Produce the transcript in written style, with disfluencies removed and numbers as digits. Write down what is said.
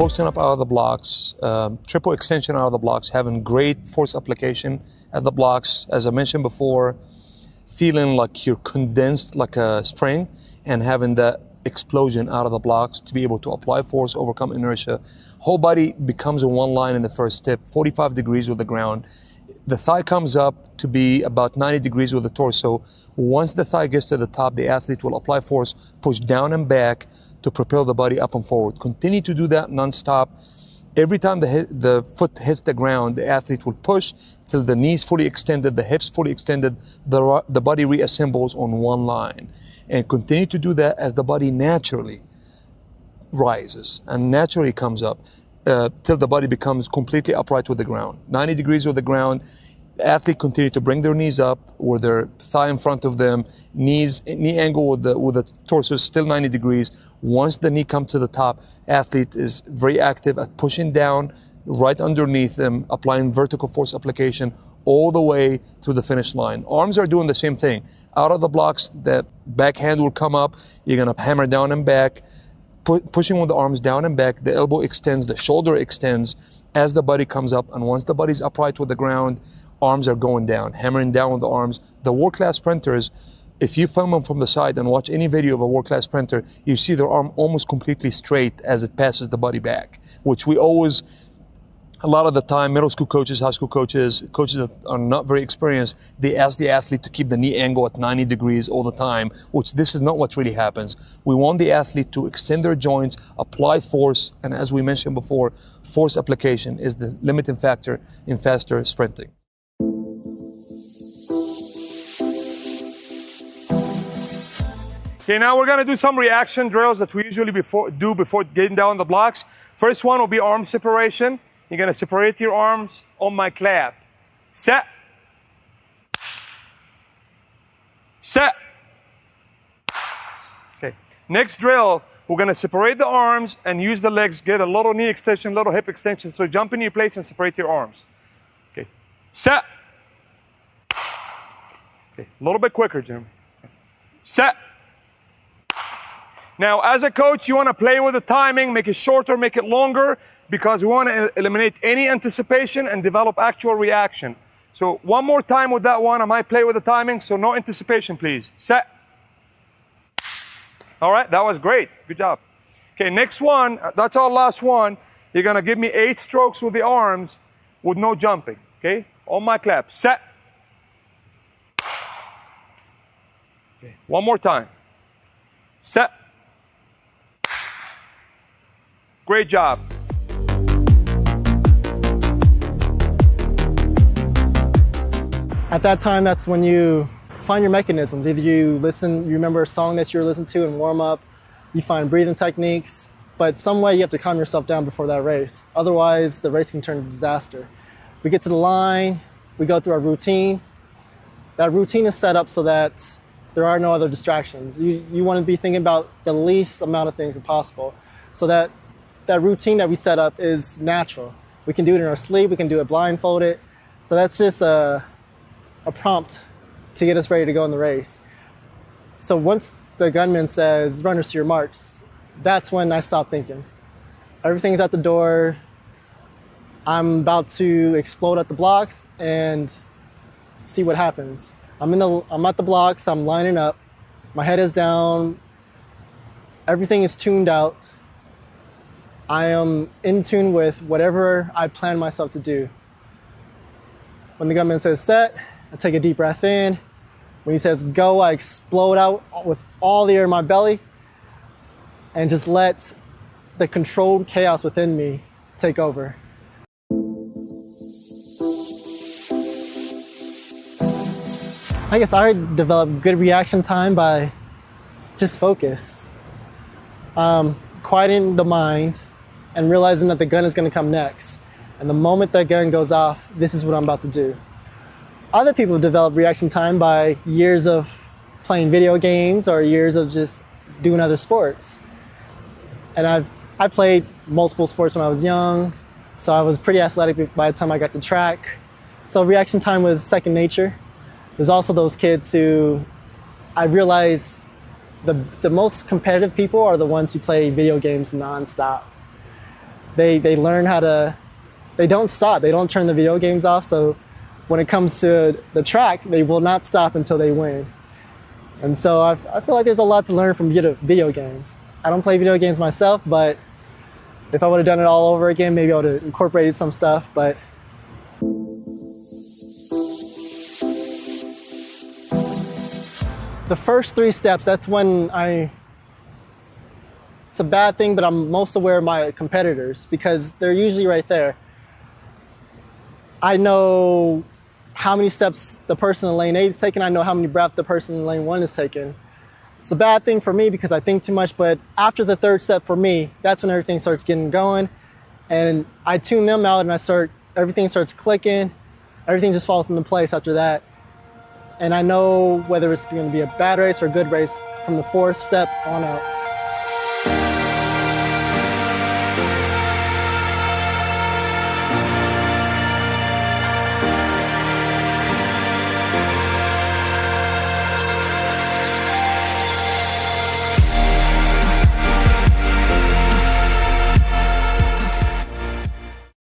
posting up out of the blocks, triple extension out of the blocks, having great force application at the blocks, as I mentioned before, feeling like you're condensed like a spring, and having that explosion out of the blocks to be able to apply force, overcome inertia. Whole body becomes in one line in the first step, 45 degrees with the ground. The thigh comes up to be about 90 degrees with the torso. Once the thigh gets to the top, the athlete will apply force, push down and back to propel the body up and forward. Continue to do that non-stop. Every time the foot hits the ground, the athlete will push till the knees fully extended, the hips fully extended, the body reassembles on one line. And continue to do that as the body naturally rises and naturally comes up till the body becomes completely upright with the ground. 90 degrees with the ground. The athlete continue to bring their knees up with their thigh in front of them, knee angle with the torso is still 90 degrees. Once the knee comes to the top, athlete is very active at pushing down right underneath them, applying vertical force application all the way to the finish line. Arms are doing the same thing. Out of the blocks, that backhand will come up. You're gonna hammer down and back, pushing with the arms down and back. The elbow extends, the shoulder extends as the body comes up. And once the body's upright with the ground, arms are going down, hammering down with the arms. The world-class sprinters, if you film them from the side and watch any video of a world-class sprinter, you see their arm almost completely straight as it passes the body back, which we always, a lot of the time, middle school coaches, high school coaches that are not very experienced, they ask the athlete to keep the knee angle at 90 degrees all the time, which this is not what really happens. We want the athlete to extend their joints, apply force, and as we mentioned before, force application is the limiting factor in faster sprinting. Okay, now we're gonna do some reaction drills that we usually do before getting down the blocks. First one will be arm separation. You're gonna separate your arms on my clap. Set. Set. Okay, next drill, we're gonna separate the arms and use the legs, get a little knee extension, little hip extension. So jump in your place and separate your arms. Okay, set. Okay, a little bit quicker, Jim. Set. Now, as a coach, you want to play with the timing, make it shorter, make it longer, because we want to eliminate any anticipation and develop actual reaction. So one more time with that one. I might play with the timing, so no anticipation, please. Set. All right, that was great. Good job. Okay, next one, that's our last one. You're going to give me 8 strokes with the arms with no jumping, okay? On my clap. Set. Okay, one more time. Set. Great job. At that time, that's when you find your mechanisms. Either you remember a song that you're listening to and warm up, you find breathing techniques, but some way you have to calm yourself down before that race. Otherwise, the race can turn to disaster. We get to the line, we go through our routine. That routine is set up so that there are no other distractions. You want to be thinking about the least amount of things possible, so that routine that we set up is natural. We can do it in our sleep, we can do it blindfolded. So that's just a prompt to get us ready to go in the race. So once the gunman says, runners to your marks, that's when I stop thinking. Everything's at the door. I'm about to explode at the blocks and see what happens. I'm at the blocks, I'm lining up, my head is down, everything is tuned out. I am in tune with whatever I plan myself to do. When the gunman says set, I take a deep breath in. When he says go, I explode out with all the air in my belly and just let the controlled chaos within me take over. I guess I developed good reaction time by just focus. Quieting the mind and realizing that the gun is going to come next. And the moment that gun goes off, this is what I'm about to do. Other people develop reaction time by years of playing video games or years of just doing other sports. And I played multiple sports when I was young, so I was pretty athletic by the time I got to track. So reaction time was second nature. There's also those kids who I realized the most competitive people are the ones who play video games nonstop. they learn how to, they don't stop. They don't turn the video games off. So when it comes to the track, they will not stop until they win. And so I feel like there's a lot to learn from video games. I don't play video games myself, but if I would have done it all over again, maybe I would have incorporated some stuff. But the first 3 steps, that's when it's a bad thing, but I'm most aware of my competitors because they're usually right there. I know how many steps the person in lane 8 is taking. I know how many breaths the person in lane 1 is taking. It's a bad thing for me because I think too much, but after the 3rd step for me, that's when everything starts getting going. And I tune them out and everything starts clicking. Everything just falls into place after that. And I know whether it's going to be a bad race or a good race from the 4th step on out.